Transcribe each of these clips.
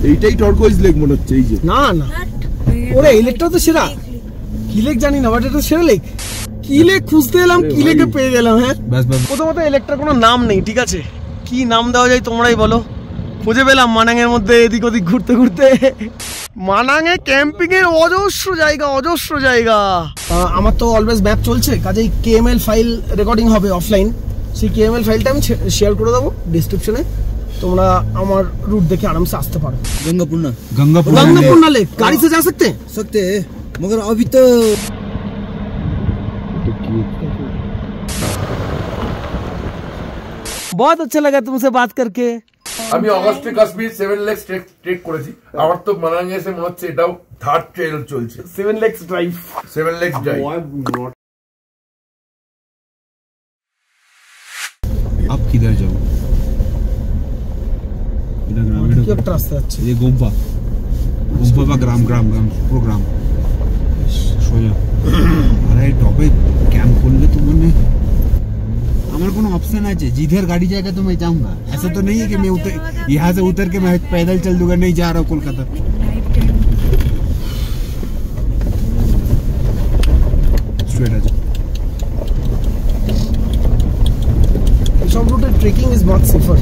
এইটাই টার্কোয়েজ লেক মনে হচ্ছে। এই যে না না ওরে এই লেকটা তো সেরা। কি লেক জানি না, বাট এটা সেরা লেক। কি লেক খুঁজতে এলাম, কি লেকে পেয়ে গেলাম। হ্যাঁ প্রথমত এই লেকটার কোনো নাম নেই, ঠিক আছে? কি নাম দেওয়া যায় তোমরাই বলো। খুঁজে পেলাম মানাঙের মধ্যে এদিক ওদিক ঘুরতে ঘুরতে। মানাঙে ক্যাম্পিং এর অজস্র জায়গা, অজস্র জায়গা। আমার তো অলওয়েজ ম্যাপ চলছে, কাজেই কেএমএল ফাইল রেকর্ডিং হবে অফলাইন। সেই কেএমএল ফাইলটা আমি শেয়ার করে দেবো ডিসক্রিপশনে। তোমরা আমার रूट देखे आराम से आस्ते पारो। गंगापूर्णा लेक गाड़ी से जा सकते हैं मगर अभी तो बहुत अच्छा लगा तुमसे बात करके। আমি অগাস্টে কাশ্মীর 7 লেকস ট্রেক করেছি। আমার তো মানাঙে এসে মনে হচ্ছে এটাও থার্ড ট্রেল চলছে। 7 লেকস ড্রাইভ। आप किधर जाओ? रास्ता अच्छा ये गोम्पा का ग्राम प्रोग्राम सोया। अरे टॉपे कैंप खोलने तो मैंने हमारे को ऑप्शन है जिधर गाड़ी जाएगा तो मैं जाऊंगा। ऐसा तो नहीं है कि मैं यहाँ से उतर के मैं पैदल चल दूंगा। नहीं जा रहा हूँ कोलकाता। स्ट्रेट आ जाओ। Some route trekking is much safer.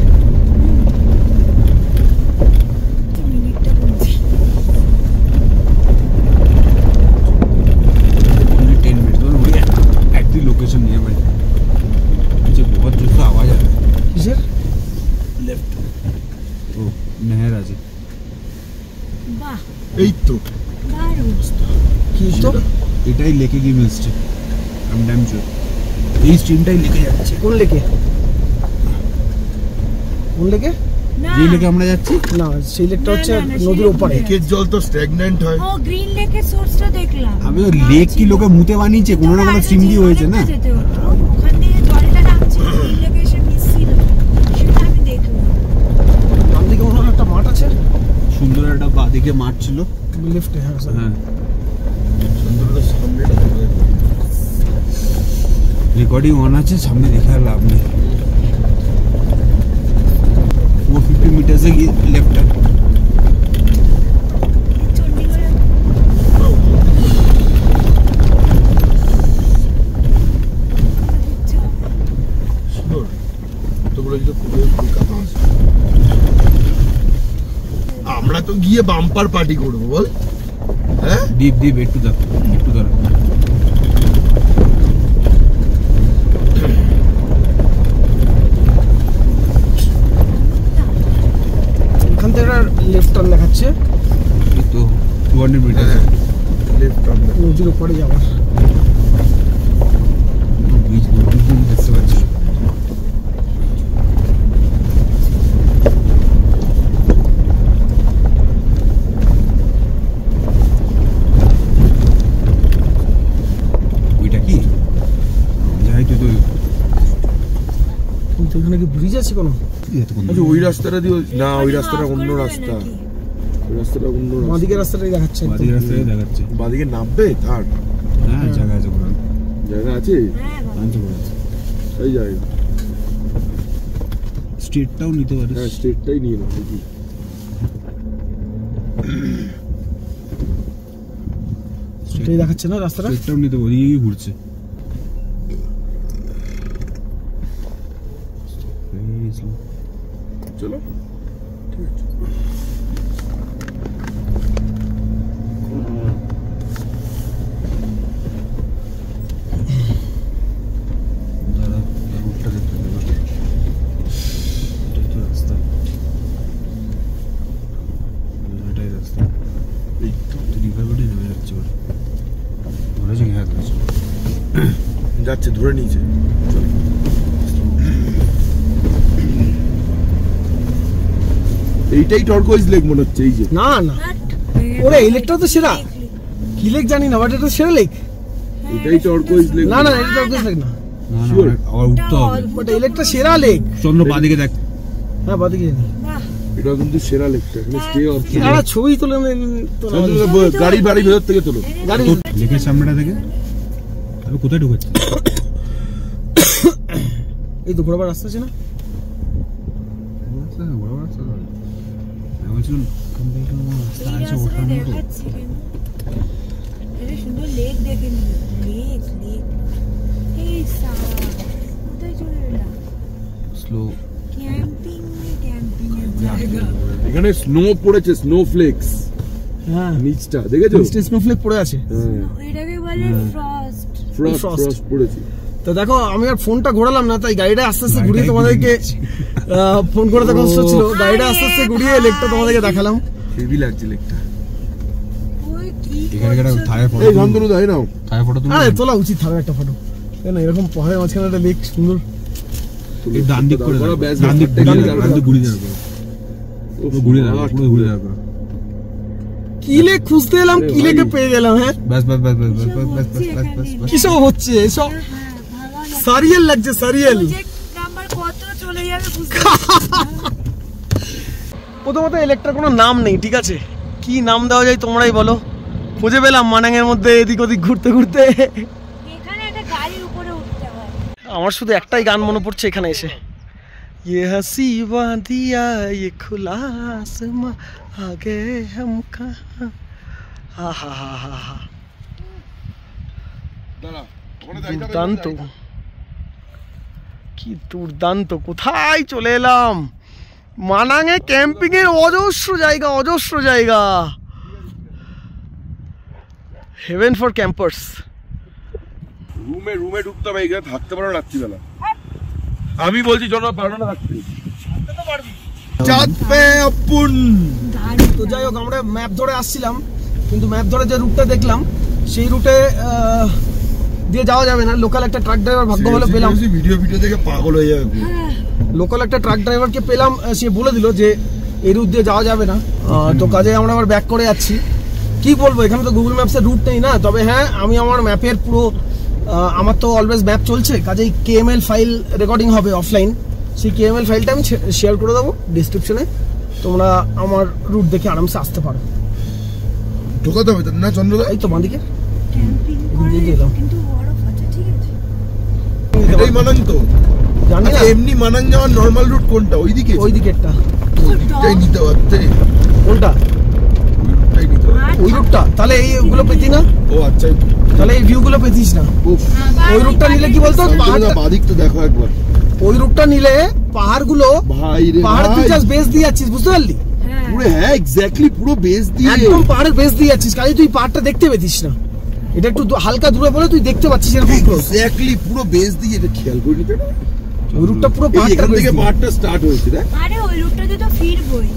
Location नहीं है भाई, मुझे बहुत जोर से आवाज आ रहा है। किधर? लेफ्ट ओ नहर আছে। বাহ এই তো দারুণ। কি তো এটাই লেকে গিয়ে মিলছে। আমি ড্যাম চোর এই স্ট্রিমটাই লেকে যাচ্ছে। কোন লেকে? কোন লেকে? যে লেকে আমরা যাচ্ছি না, সেই লেকটা হচ্ছে নদীর ওপারে। লেকের জল তো স্ট্যাগন্যান্ট হয়। ও গ্রিন লেকের সোর্সটা দেখলাম আমি। ওই লেক কি লোকে মুতে বানিয়েছে? কোনো না কোনো স্ট্রিম দিয়ে হয়েছে না? ওখান থেকে জলটা নামছে, গ্রিন লেকে এসে মিশছিল, সেটা আমি দেখলাম। আমদিকে ওখানে একটা মাঠ আছে, সুন্দর একটা বাদিকে মাঠ ছিল লিফটে। হ্যাঁ হ্যাঁ সুন্দরটা সামনেটা রেকর্ডিং অন আছে, সামনে দেখে আর লাভ নেই। 450 मीटर से लेफ्ट है। আমরা তো গিয়ে বাম্পার পার্টি করবো বল। হ্যাঁ ডিপ একটু ধর। এখান থেকে লেফট টার্ন দেখাচ্ছে। এই তো 200 মিটার লেফট টার্ন নদীর ওপারে যাওয়ার। बीच में দেখতে পাচ্ছি। ওইটা কি যাই তো কিন্তু এখানে কি ব্রিজ আছে কোনো? আচ্ছা ওই রাস্তাটা দিয়ে না, ওই রাস্তাটা অন্য রাস্তা। ওই রাস্তাটা অন্য রাস্তা। বাঁদিকে রাস্তাটাই দেখাচ্ছে। বাঁদিকে নামবে থার্ড। হ্যাঁ জায়গা আছে, জায়গা আছে। এই জায়গা স্ট্রিটটাও নিতে পারিস। হ্যাঁ স্ট্রিটটাই নিয়ে নাও দেখি। সেটাই দেখাচ্ছে না রাস্তাটা? স্ট্রিটটাও নিতে পারি, ওদিকে ঘুরছে। চলো ঠিক আছে। যাচ্ছে ধরে নিয়েছে। এইটাই টার্কোয়েজ লেক মনে হচ্ছে। এই যে না না ওরে এই লেকটা তো সেরা। কি লেক জানি না, বাট এটা সেরা লেক। এটাই টার্কোয়েজ লেক। না না এটা টার্কোয়েজ লেক না। শিওর আবার উঠতে হবে। বাট এই লেকটা সেরা লেক। চন্দ্র বাদিকে দেখ। হ্যাঁ বাদিকে। এটা কিন্তু সেরা লেকটা। এখানে স্টে অর না ছবি তুলে গাড়ি ভেতর থেকে তোলো। গাড়ি লেকের সামনেটা থেকে। আরে কোথায় ঢুকেছে? এই তো ঘোরাবার রাস্তা আছে না? ঘোরাবার রাস্তা। আমি বলছিলাম এখান থেকে কোনো রাস্তা এই আছে রাস্তাটা ওঠার মতো? দেখাচ্ছি কেন? এটা সুন্দর লেক দেখে নিল। লেক লেক এই সারা কোথায় চলে এলাম? স্লো ক্যাম্পিং এর জায়গা। এখানে স্নো পড়েছে, স্নোফ্লেক্স হ্যাঁ নিচটা দেখেছো? স্নোফ্লেক পড়ে আছে। এটাকে বলে ফ্রস্ট। ফ্রস্ট পড়েছে। তো দেখো আমি আর ফোনটা ঘোরালাম না, তাই গাড়িটা আস্তে আস্তে ঘুরিয়ে তোমাদেরকে ফোন করে তো কষ্ট ছিল, গাড়িটা আস্তে আস্তে ঘুরিয়ে লেকটা তোমাদেরকে দেখালাম। হেভি লাগছে লেকটা। ওই কি এখানে একটা থায়ের ফটো, এই শান্তনু দাই নাও। থায়ের ফটো তুমি আরে তোলা উচিত হবে একটা ফটো, কেন এরকম পাহাড়ের মাঝখানে একটা লেক সুন্দর। এই ডান দিক করে দাও, ব্যাস ডান দিক ব্যাস ঘুরিয়ে দাও, ঘুরিয়ে দাও, পুরো ঘুরিয়ে দাও। কি লেক খুঁজতে এলাম, কি লেকে পেয়ে গেলাম। হ্যাঁ বাস বাস বাস বাস বাস বাস বাস বাস বাস। কিসব হচ্ছে এসব? হ্যাঁ ভালো লাগে। সারিয়াল লাগছে, সারিয়াল। প্রজেক্ট নাম্বার কত চলে যাবে বুঝতে পারছি না। প্রথমত ইলেকট্রার কোনো নাম নেই, ঠিক আছে? কি নাম দেওয়া যায় তোমরাই বলো। খুঁজে পেলাম মানাঙের মধ্যে এদিক ওদিক ঘুরতে ঘুরতে। এখানে একটা গাড়ির উপরে উঠতে হয়। আমার শুধু একটাই গান মনে পড়ছে এখানে এসে, ये हंसी वादिया ये खुला आसमां आगे हम कहां। आहा हा हा हा দুর্দান্ত, কি দুর্দান্ত। কোথায় চলে এলাম? মানাঙে ক্যাম্পিং এর অজস্র জায়গা, অজস্র জায়গা। Heaven for campers. রুমে ঢুকতে হবে, এখানে থাকতে পারো রাত্রিবেলা। আমি বলছি চলো পারো না থাকতে। চাঁদ পে আপুন। তো যাই হোক আমরা ম্যাপ ধরে আসছিলাম, কিন্তু ম্যাপ ধরে যে রুটটা দেখলাম সেই রুটে দিয়ে যাওয়া যাবে না। লোকাল একটা ট্রাক ড্রাইভার ভাগ্য ভালো পেলাম, ভিডিও দেখে পাগল হয়ে যাবে। লোকাল একটা ট্রাক ড্রাইভারকে পেলাম, সে বলে দিল যে এই রুট দিয়ে যাওয়া যাবে না। তো কাজে আমরা আবার ব্যাক করে যাচ্ছি। কি বলবো, এখানে তো গুগল ম্যাপসের রুট নেই না। তবে হ্যাঁ, আমি আমার ম্যাপের পুরো আমার তো অলওয়েজ ম্যাপ চলছে, কাজেই কেএমএল ফাইল রেকর্ডিং হবে অফলাইন। সেই কেএমএল ফাইলটা আমি শেয়ার করে দেবো ডিসক্রিপশনে, তোমরা আমার রুট দেখে আরামসে আসতে পারো। ঢোকাতে হবে না চন্দ্রদা? এই তো বাঁদিকে ক্যাম্পিং দিয়ে করে দিলাম। কিন্তু বরফ আছে, ঠিক আছে? এটাই মানাং তো? জানি না এমনি মানাং যাওয়ার নরমাল রুট কোনটা? ওইদিকে? ওই দিকেরটা ওইটাই নিতে পারতে। কোনটা? ওইটাই নিতে পারতে। ওই রুটটা তাহলে এইগুলো পেতি না, ও আচ্ছা, তাহলে এই ভিউগুলো পেতিস না। ওই রুটটা নিলে কি বলতো, পাহাড়টা বাদিক তো দেখো একবার। ওই রুটটা নিলে পাহাড়গুলো, ভাই রে পাহাড় তুই ভাই, জাস্ট বেস দিয়ে যাচ্ছিস, বুঝতে পারলি? হ্যাঁ পুরো হ্যাঁ এক্স্যাক্টলি পুরো বেস দিয়ে একদম পাহাড়ের বেস দিয়ে যাচ্ছিস, কাজে তুই পাহাড়টা দেখতে পেতিস না। এটা একটু হালকা দূরে বলে তুই দেখতে পাচ্ছিস এরকম ক্লোজ। এক্স্যাক্টলি পুরো বেস দিয়ে, এটা খেয়াল করে নিতে না। ওই রুটটা পুরো এই পাহাড়টা এখান থেকে পাহাড়টা স্টার্ট হয়েছে দেখ। আরে ওই রুটটাতে তো ফিরবই।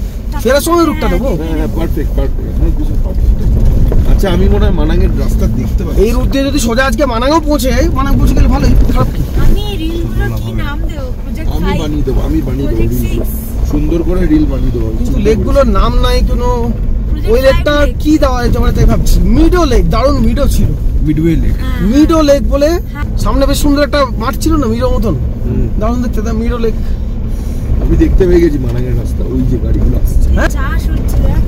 ফেরার সময় রুটটা নেবো। হ্যাঁ পারফেক্ট পারফেক্ট। আচ্ছা আমি মনে হয় মানাঙের রাস্তা দেখতে পাচ্ছি। এই রুট দিয়ে যদি সোজা আজকে মানাঙও পৌঁছে গেলে ভালোই, খারাপ কি? আমি রিলগুলো কি নাম দেব? প্রজেক্ট আমি 5, বানিয়ে দেবো, আমি বানিয়ে দেবো প্রজেক্ট reel। 6, সুন্দর করে রিল বানিয়ে দেবো। কিন্তু লেকগুলোর নাম নাই কোনো। ওই লেকটা কি দেওয়া যেতে পারে তাই ভাবছি। মিডো লেক, দারুণ মিডো ছিল। Midway lake. মিডো লেক বলে সামনে বেশ সুন্দর একটা মাঠ ছিল না, মিডো মতন, দারুণ দেখতে। মিডো লেক আমি দেখতে পেয়ে গেছি মানাঙের রাস্তা, ওই যে গাড়িগুলো আসছে। হ্যাঁ? চাষ হচ্ছে দেখ।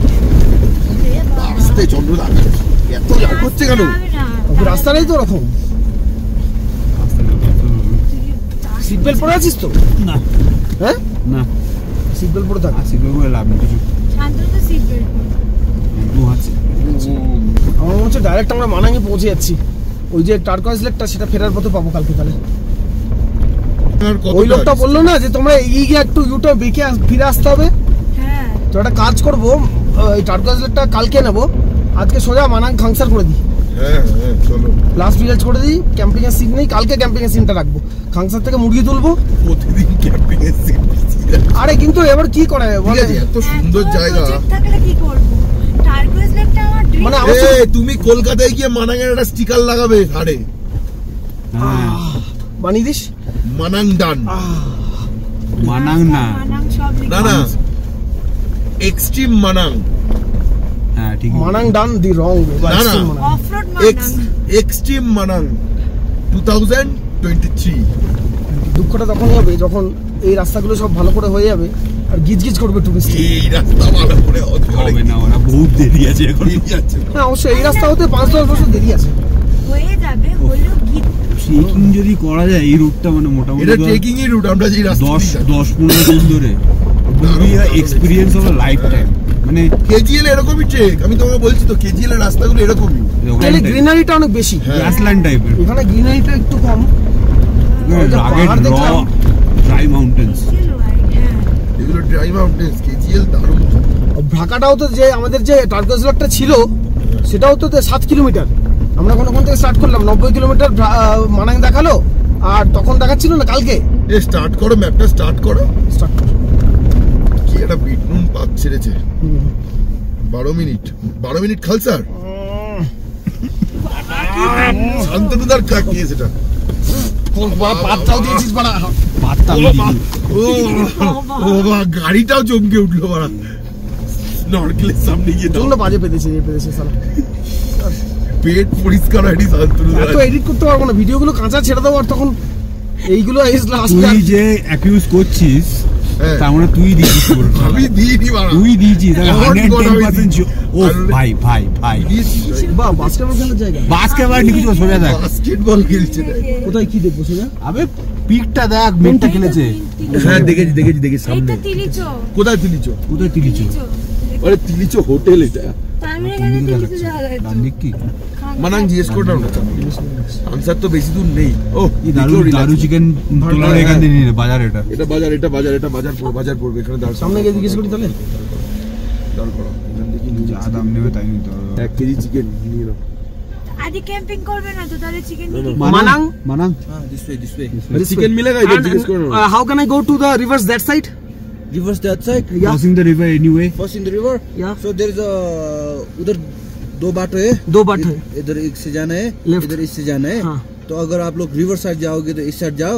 রে বাবা। আসতে চন্দ্রদা এত লাগ হচ্ছে কেন? হবে না। রাস্তাটাই তো ওরকম। সিট বেল্ট পরে আছিস তো? না হ্যাঁ, না, সিট বেল্ট পরে থাক। আসি করে লাভ নেই কিছু। শান্তনু তো সিট বেল্ট পরে। দু আছে। আমার মনে হচ্ছে ডাইরেক্ট আমরা মানাঙে পৌঁছে যাচ্ছি। ওই যে টার্কোয়েজ লেকটা সেটা ফেরার পথে পাবো কালকে। তাহলে ওই লোকটা বললো না যে তোমরা এগিয়ে গিয়ে একটু ইউটার বেঁকে ফিরে আসতে হবে। হ্যাঁ তো একটা কাজ করবো, এই টার্কোয়েজ লেকটা কালকে নেবো, আজকে সোজা মানাং খাংসার করে দিই। হ্যাঁ হ্যাঁ চলো লাস্ট ভিলেজ করে দিই। ক্যাম্পিং এর সিন নেই, কালকে ক্যাম্পিং এর সিনটা রাখবো। খাংসার থেকে মুরগি তুলবো। প্রতিদিন ক্যাম্পিং এর সিন। আরে কিন্তু এবার কি করে বলে, এত সুন্দর জায়গা। প্রজেক্ট থাকলে কি করব? টার্কোয়েজ লেকটা আমার ড্রিম। মানে তুমি কলকাতায় গিয়ে মানাঙের একটা স্টিকার লাগাবে হাড়ে, বানিয়ে দিস মানাং ডান। মানাং না, মানাং সব না না, এক্সট্রিম মানাং। হ্যাঁ ঠিক। মানাং ডান দি রং। না, না। অফরোড মানাং। এক্সট্রিম মানাং 2023। দুঃখটা তখন হবে যখন এই রাস্তাগুলো সব ভালো করে হয়ে যাবে আর গিজগিজ করবে টুরিস্ট। এই রাস্তা ভালো করে হবে না, ওরা বহুত দেরি আছে এখন। হ্যাঁ অবশ্যই এই রাস্তা হতে 5-10 বছর দেরি আছে। হয়ে যাবে, হলেও গিট। ট্রেকিং যদি করা যায় এই রুটটা, মানে মোটামুটি এটা ট্রেকিং এর রুট। আমরা যে রাস্তা 10-15 দিন ধরে এক্সপিরিয়েন্স অফ লাইফ টাইম। মানে কেজিএল এরকমই ট্রেক, আমি তোমাকে বলছি তো কেজিএল এর রাস্তাগুলো এরকমই। তাহলে গ্রিনারিটা অনেক বেশি, গ্রাসল্যান্ড টাইপের, এখানে গ্রিনারিটা একটু কম। পাহাড় দেখলাম, ড্রাই মাউন্টেন্স, এগুলো ড্রাই মাউন্টেন্স। কেজিএল দারুণ। ঢাকাটাও তো যে আমাদের যে টার্গেট ব্লকটা ছিল সেটাও তো 7 কিলোমিটার, আমরা কোন থেকে স্টার্ট করলাম 90 কিলোমিটার মানাং দেখালো, আর তখন দেখাচ্ছিল না কালকে। স্টার্ট করো, ম্যাপটা স্টার্ট করো। স্টার্ট করো। কি একটা বিটনুন পাত ছেড়েছে। 12 মিনিট খালসার শান্তনুদার কি সেটা পাতটাও দিয়েছিস বাড়া, পাত্তা আমি দিইনি। ও বাবা, গাড়িটাও চমকে উঠলো বাড়া। নরকেলের সামনে গিয়ে জন্য বাজে পেতেছে সালা। পেট পরিষ্কার হয়নি শান্তনুদার। তো এডিট করতে পারবো না, ভিডিওগুলো কাঁচা ছেড়ে দেবো, আর তখন এইগুলো তুই যে অ্যাকিউজ করছিস তার মানে তুই দিয়েছিস, আমি দিইনি বাড়া। তুই দিয়েছিস, তাহলে 110% ও ভাই ভাই ভাই বা বাস্কেটবল খেলার জায়গা, বাস্কেটবল নিয়ে কিছু সোজা দেখ, বাস্কেটবল খেলছে না। কোথায় কি দেখবো সোজা? আবে পিকটা দেখ, মেটটা খেলেছে। হ্যাঁ দেখেছি সামনে। এইটা তিলিচো, কোথায় তিলিচো? কোথায় তিলিচো? আরে তিলিচো হোটেল এটা। তারপরে এখানে তিলিচো জায়গা ডান দিক কি? মানাং জিজ্ঞেস করো না, আনসার তো বেশি দূর নেই। ও এই দারু চিকেন তোলার এখান থেকে নিয়ে বাজার, এটা এটা বাজার পড়বে এখানে। দাঁড় সামনে গিয়ে জিজ্ঞেস করি তাহলে। দাঁড় করো, এখান থেকে নিয়ে যা দাম নেবে তাই নিতে হবে। 1 কেজি চিকেন নিয়ে নাও। আদি ক্যাম্পিং করবে না তো তাহলে চিকেন মানাং মানাং চিকেন মিলেগা ইধর জিজ্ঞেস করো না। How can I go to the rivers that side? Rivers that side? crossing the river anyway. Crossing the river? Yeah. So there is a उधर दो बाट है, दो बाट है। इधर एक से जाना है, Left. इधर इससे जाना है। हाँ। तो अगर आप लोग रिवर साइड जाओगे तो इस साइड जाओ,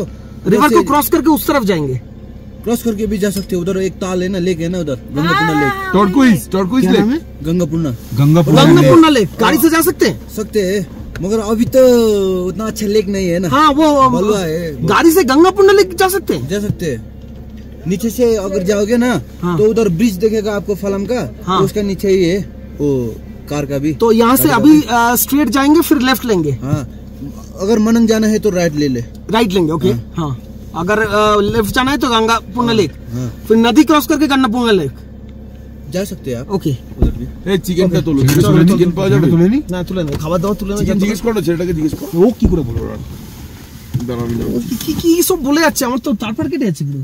रिवर को क्रॉस करके उस तरफ जाएंगे। क्रॉस करके भी जा सकते हो। उधर एक ताल है ना, लेक है ना उधर, गंगापूर्णा लेक। टर्कुइज क्या लेक। नाम है? गंगापूर्णा गंगापूर्णा लेक गाड़ी से जा सकते हैं? सकते हैं, मगर अभी तो उतना अच्छा लेक नहीं है ना। हाँ वो बलुआ है, गाड़ी से गंगापूर्णा लेक जा सकते हैं। जा सकते हैं। नीचे से अगर जाओगे ना हाँ। तो उधर ब्रिज देखेगा आपको फलम का, हाँ। तो उसका नीचे ही है वो कार का भी। तो यहाँ से अभी स्ट्रेट जाएंगे फिर लेफ्ट लेंगे? हाँ, अगर मनंग जाना है तो राइट ले ले। राइट लेंगे, ओके। हाँ अगर लेफ्ट जाना है तो गंगापूर्णा लेक, हाँ, फिर नदी क्रॉस करके गंगापूर्णा लेक। जा सकते हैं आप ओके। उधर भी। এই চিকেনটা তোলো, চিকেন পাওয়া যাবে? তুলে নি না তুলে নেই, খাবার দাবার তুলে নেই। চিকেন জিজ্ঞেস করো না, ছেলেটাকে জিজ্ঞেস করো। ও কি করে বলবো? দাঁড়াও আমি যাবো। কি কি সব বলে যাচ্ছে, আমার তো তারপর কেটে যাচ্ছে পুরো।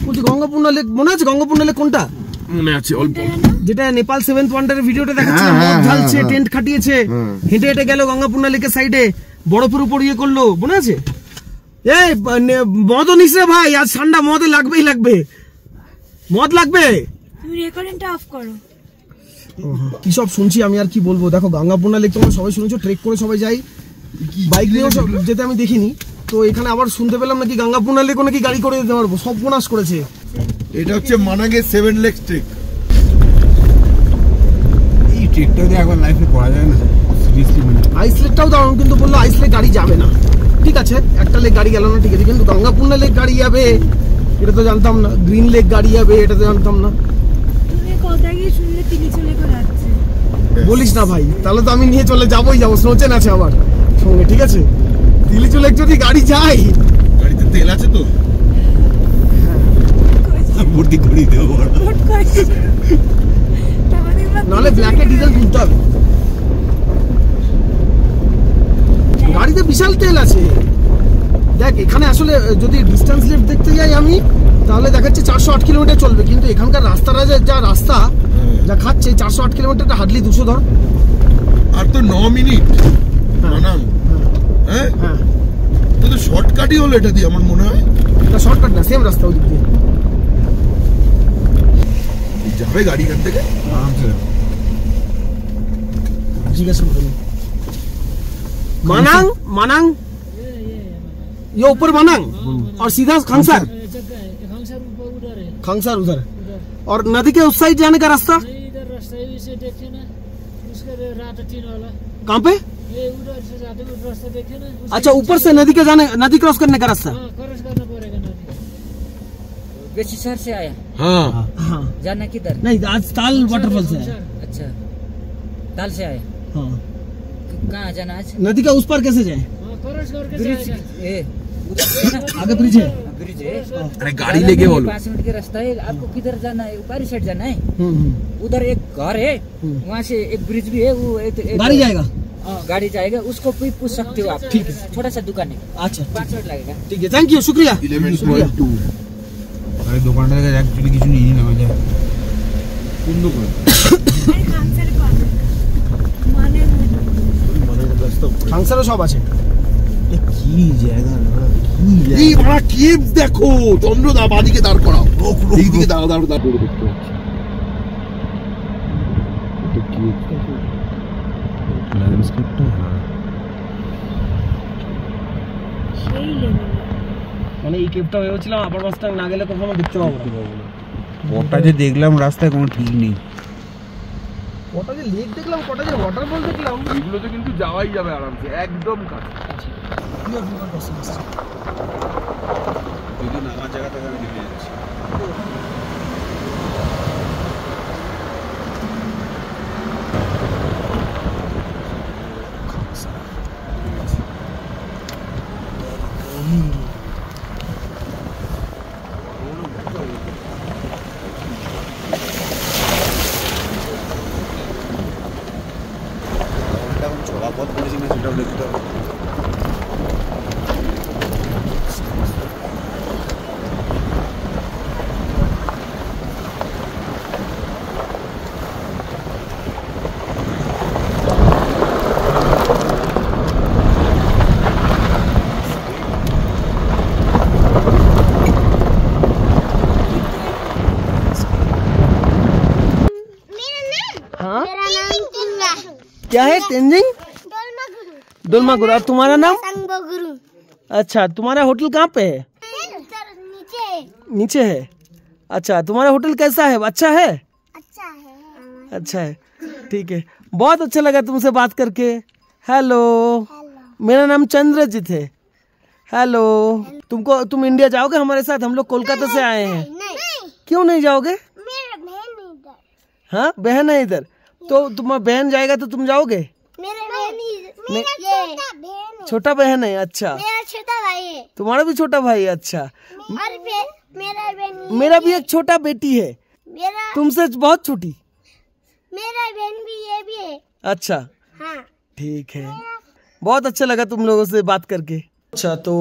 বলছি গঙ্গাপূর্ণা লেক মনে আছে? গঙ্গাপূর্ণা লেক কোনটা? মনে আছে অল্প। যেটা নেপাল 7th ওয়ান্ডারের ভিডিওটা দেখাচ্ছে, মদ ঢালছে, টেন্ট খাটিয়েছে, হেঁটে হেঁটে গেল গঙ্গাপূর্ণা লেকের সাইডে, বরফের উপর ইয়ে করলো, মনে আছে? এই মদও নিস রে ভাই, আজ ঠান্ডা, মদে লাগবেই লাগবে, মদ লাগবে। তুমি রেকর্ডিংটা অফ করো। কি সব শুনছি আমি, আর কি বলবো। দেখো গঙ্গাপূর্ণা লেক তোমরা সবাই শুনেছো, ট্রেক করে সবাই যাই, বাইক নিয়েও সব যেতে আমি দেখিনি। তো এখানে আবার শুনতে পেলাম নাকি গঙ্গাপূর্ণা লেকও নাকি গাড়ি করে যেতে পারবো, সব বোনাস করেছে। এটা হচ্ছে মানাঙের 7 লেক ট্রেক। এই ট্রেকটা দিয়ে একবার লাইফে করা যায় না সিরিয়াসলি? মানে আইস লেকটাও দারুণ, কিন্তু বললো আইস লেক গাড়ি যাবে না। ঠিক আছে, একটা লেক গাড়ি গেল না, ঠিক আছে, কিন্তু গঙ্গাপূর্ণা লেক গাড়ি যাবে এটা তো জানতাম না। গ্রিন লেক গাড়ি যাবে এটা তো জানতাম না। তুমি কোথায় গিয়ে শুনলে তিলিচো লেকে যাচ্ছে? বলিস না ভাই, তাহলে তো আমি নিয়ে চলে যাবোই যাবো, স্নোচেন আছে আবার সঙ্গে, ঠিক আছে। তিলিচু লেক যদি গাড়ি যায়, গাড়িতে তেল আছে তো? ভর্তি করে দেবো। মোট করেছি। তারপরে দেখলাম নাহলে ব্ল্যাকে ডিজেল তুলতে হবে। গাড়িতে বিশাল তেল আছে। দেখ এখানে আসলে যদি ডিস্টেন্স লিফট দেখতে যাই আমি, তাহলে দেখাচ্ছে 408 কিলোমিটার চলবে, কিন্তু এখানকার রাস্তাটা যা রাস্তা যা খাচ্ছে, 408 কিলোমিটারটা হার্ডলি 200 ধর। আর তো 9 মিনিট মানাং। হ্যাঁ হ্যাঁ, তো শর্টকাটই হলো এটা দিয়ে আমার মনে হয়। এটা শর্টকাট না, সেম রাস্তা ওদিক দিয়ে যাবে গাড়ি এখান থেকে আরামসে। জিজ্ঞাসা করে নিই। मानंग ये ऊपर मानंग और सीधा खंगसर खंगसर उधर, और नदी के उस साइड जाने का रास्ता इधर रास्ता से देखिए ना, उसका रात 3 वाला कहाँ पे? ये उधर से जाते हुए रास्ता देखिए ना। अच्छा, ऊपर से नदी क्रॉस करने का रास्ता। हाँ, क्रॉस करना पड़ेगा नदी। बेची शहर से आया, हाँ हाँ जाना किधर? नहीं, आज ताल वाटरफॉल से है। अच्छा, ताल से आए। हाँ, कहाँ जाना आज? नदी का उस पार कैसे जाए? हाँ, क्रॉस करके ब्रिज जाएगा। ए, उधर से ना, आगे ब्रिज है। ब्रिज है। अरे गाड़ी लेके बोलो। 5 मिनट का रास्ता है। आपको किधर जाना है? ऊपरी साइड जाना है। उधर एक घर है, वहाँ से एक ब्रिज भी है। वो गाड़ी जाएगा? गाड़ी जाएगा, उसको भी पूछ सकते हो आप। ठीक है। छोटा सा दुकान है। अच्छा 5 मिनट लगेगा। ठीक है, थैंक यू, शुक्रिया। 11.2 আরে দোকানটা থেকে অ্যাকচুয়ালি কিছু নিয়ে নিলাম ওই যে কোন দোকান খাংসারে সব আছে। কি জায়গা না এই বড় কেভস দেখো, চন্দ্রদা বাদিকে দাঁড় করাও, এইদিকে দাঁড় করে দেখতে পাচ্ছি। ল্যান্ডস্কেপটা সেই লেভেল। মানে এই কেপটা ভেবেছিলাম আবার মাস্টার না গেলে কখনো দেখতে পাবো না। ওটা যে দেখলাম রাস্তায় কোনো ঠিক নেই। কটা যে লেক দেখলাম, কটা যে ওয়াটারফল দেখলাম। এগুলোতে কিন্তু যাওয়াই যাবে আরামসে, একদম কাছে। যদি নামার জায়গা থেকে আমি নেমে যাচ্ছি। চলাপথ করেছি না সেটাও দেখতে হবে। क्या है? तेंजिंग डोलमागुरु। और तुम्हारा नाम? संगबगुरु। अच्छा, तुम्हारा होटल कहाँ पे है? नीचे। नीचे है। अच्छा, तुम्हारा होटल कैसा है? अच्छा है? अच्छा है। अच्छा है, ठीक है। बहुत अच्छा लगा तुमसे बात करके। हेलो, मेरा नाम चंद्रजीत है। हेलो, तुम इंडिया जाओगे हमारे साथ? हम लोग कोलकाता से आए हैं। नहीं। क्यों नहीं जाओगे? मेरा बहन इधर। हाँ, बहन है इधर। तो तुम्हारा बहन जाएगा तो तुम जाओगे? मेरा बहन मेरा छोटा बहन है। छोटा बहन है, अच्छा। मेरा छोटा भाई है। तुम्हारा भी छोटा भाई है, अच्छा। और फिर मेरा बहन मेरा भी एक छोटा बेटी है, मेरा तुमसे बहुत छोटी। मेरा बहन भी ये भी है। अच्छा, हाँ। ठीक है। बहुत अच्छा लगा तुम लोगों से बात करके। আচ্ছা, তো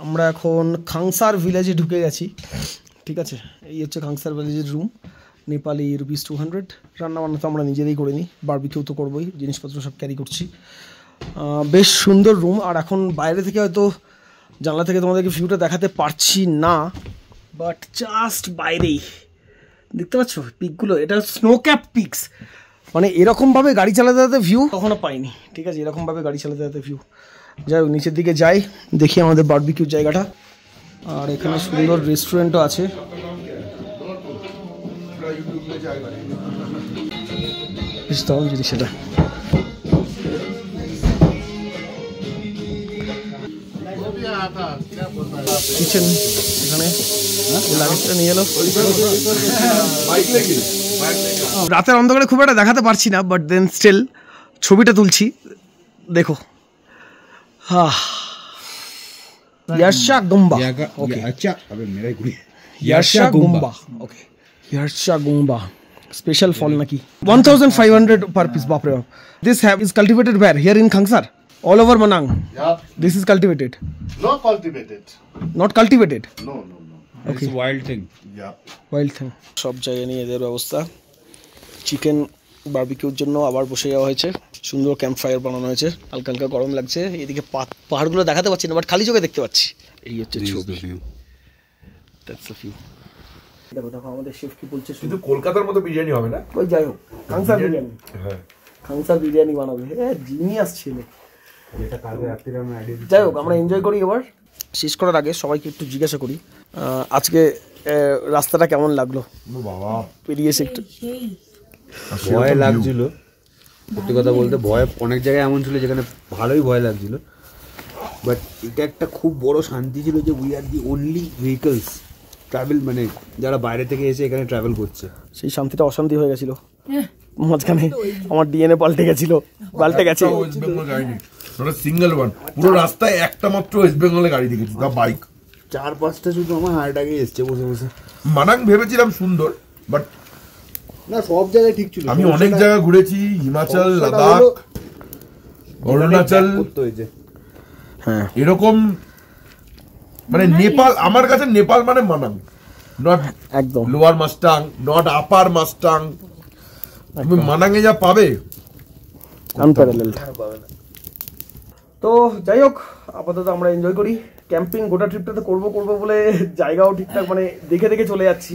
আমরা এখন খাংসার ভিলেজে ঢুকে গেছি। ঠিক আছে, এই হচ্ছে খাংসার ভিলেজের রুম। নেপালি রুপিস 200। রান্নাবান্না তো আমরা নিজেরাই করে নিই, বারবিকিউ তো করবোই, জিনিসপত্র সব ক্যারি করছি। বেশ সুন্দর রুম। আর এখন বাইরে থেকে হয়তো জানলা থেকে তোমাদেরকে ভিউটা দেখাতে পারছি না, বাট জাস্ট বাইরেই দেখতে পাচ্ছ পিকগুলো। এটা স্নো ক্যাপ পিকস। মানে এরকমভাবে গাড়ি চালাতে চালাতে ভিউ কখনো পাইনি। ঠিক আছে, এরকমভাবে গাড়ি চালাতে চালাতে ভিউ। যাই হোক, নিচের দিকে যাই, দেখি আমাদের বারবিকিউ জায়গাটা। আর এখানে সুন্দর রেস্টুরেন্টও আছে। যদি সেটা কিচেন, এখানে লাগেজটা নিয়ে এলো। রাতের অন্ধকারে খুব একটা দেখাতে পারছি না, বাট দেন স্টিল ছবিটা তুলছি, দেখো। ইয়ারশা গুম্বা। আচ্ছা, আবে মেরাই গুড়ি। ইয়ারশা গুম্বা, ওকে। ইয়ারশা গুম্বা স্পেশাল ফল নাকি 1500 per piece, বাপ রে বাপ। This is cultivated where? Here in Khangsar? All over Manang? Yeah. This is cultivated? Not cultivated. Not cultivated? No. It's a wild thing. Yeah. Wild thing. সব জায়গায় নিয়ে এদের ব্যবস্থা। চিকেন বারবিকিউর জন্য আবার বসে যাওয়া হয়েছে। সুন্দর ক্যাম্প ফায়ার বানানো হয়েছে। হালকা হালকা গরম লাগছে। এদিকে পাহাড়গুলো দেখাতে পাচ্ছি না, বাট খালি চোখে দেখতে পাচ্ছি। এই হচ্ছে ছবি। That's the view. দেখো দেখো আমাদের শেফ কি বলছে। কিন্তু কলকাতার মতো বিরিয়ানি হবে না। ওই যাই হোক, খাংসার বিরিয়ানি। হ্যাঁ, খাংসার বিরিয়ানি বানাবে। জিনিয়াস ছেলে। যেটা কালকে রাত্রে আমরা আইডিয়া দিই। যাই হোক, আমরা এনজয় করি। এবার শেষ করার আগে সবাইকে একটু জিজ্ঞাসা করি, আজকে রাস্তাটা কেমন লাগলো? বাবা পেরিয়ে এসে একটু ভয় লাগছিল, সত্যি কথা বলতে। ভয় অনেক জায়গায় এমন ছিল যেখানে ভালোই ভয় লাগছিল, বাট এটা একটা খুব বড় শান্তি ছিল যে we are the only vehicles travel, মানে যারা বাইরে থেকে এসে এখানে ট্রাভেল করছে। সেই শান্তিটা অশান্তি হয়ে গেছিল মাঝখানে। আমার ডিএনএ পাল্টে গেছে। ওয়েস্ট বেঙ্গল গাড়ি নেই, সিঙ্গেল ওয়ান। পুরো রাস্তায় একটা মাত্র ওয়েস্ট বেঙ্গলের গাড়ি দেখেছি, দা বাইক। 4-5টা শুধু আমার হার্ট আগে এসছে বসে বসে। মানাং ভেবেছিলাম সুন্দর, বাট না সব জায়গায় ঠিক ছিল। আমি অনেক জায়গা ঘুরেছি, হিমাচল, লাদাখ, অরুণাচল, হ্যাঁ এরকম মানে নেপাল, আমার কাছে নেপাল মানে মানাং, নট একদম lower Mustang, not upper Mustang. তুমি মানাঙে যা পাবে আনপ্যারালেলড। তো যাই হোক, আপাতত আমরা এনজয় করি ক্যাম্পিং। গোটা ট্রিপটাতে করবো বলে জায়গাও ঠিকঠাক মানে দেখে দেখে চলে যাচ্ছি।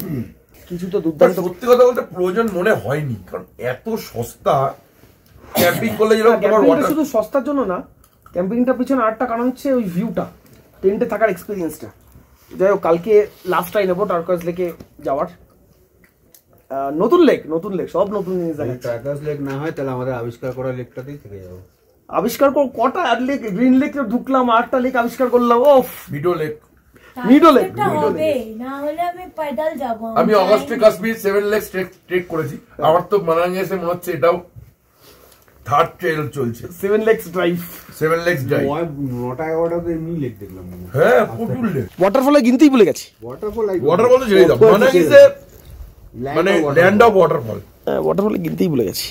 কিছু তো দুর্দান্ত, সত্যি কথা বলতে প্রয়োজন মনে হয়নি, কারণ এত সস্তা ক্যাম্পিং করলে যেরকম তোমার ক্যাম্পিংটা শুধু সস্তার জন্য না, ক্যাম্পিংটা পিছনে আরেকটা কারণ হচ্ছে ওই ভিউটা, টেন্টে থাকার এক্সপিরিয়েন্সটা। যাই হোক, কালকে লাস্টটাই নেবো টার্কোয়েজ লেকে যাওয়ার। নতুন লেক সব নতুন জিনিস দেখাচ্ছে। টার্কোয়েজ লেক না হয় তাহলে আমাদের আবিষ্কার করা লেকটাতেই থেকে যাবো। আবিষ্কার কটা আর লেক, গ্রিন লেকে ঢুকলাম, আটটা লেক আবিষ্কার করলাম। ওফ, মিডো লেক, হবে না হলে আমি পাইডাল যাব। আমি অগস্টে কাশ্মীর 7 লেকস ট্রেক করেছি। আমার তো মানাঙে এসে মনে হচ্ছে এটাও থার্ড ট্রেল চলছে। 7 লেকস ড্রাইভ। 7 lakes drive. 9টা-11টা তো এমনি লেক দেখলাম। হ্যাঁ, প্রচুর লেক। ওয়াটারফলে গিনতেই ভুলে গেছি। ওয়াটারফল তো ছেড়ে দাও, মানাং ইজ মানে ল্যান্ড অফ ওয়াটারফল। ওয়াটারফলে গিনতেই ভুলে গেছি।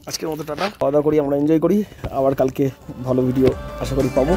আজকের মতো টাটা, খাওয়া দাওয়া করি, আমরা এনজয় করি। আবার কালকে ভালো ভিডিও আশা করি পাবো।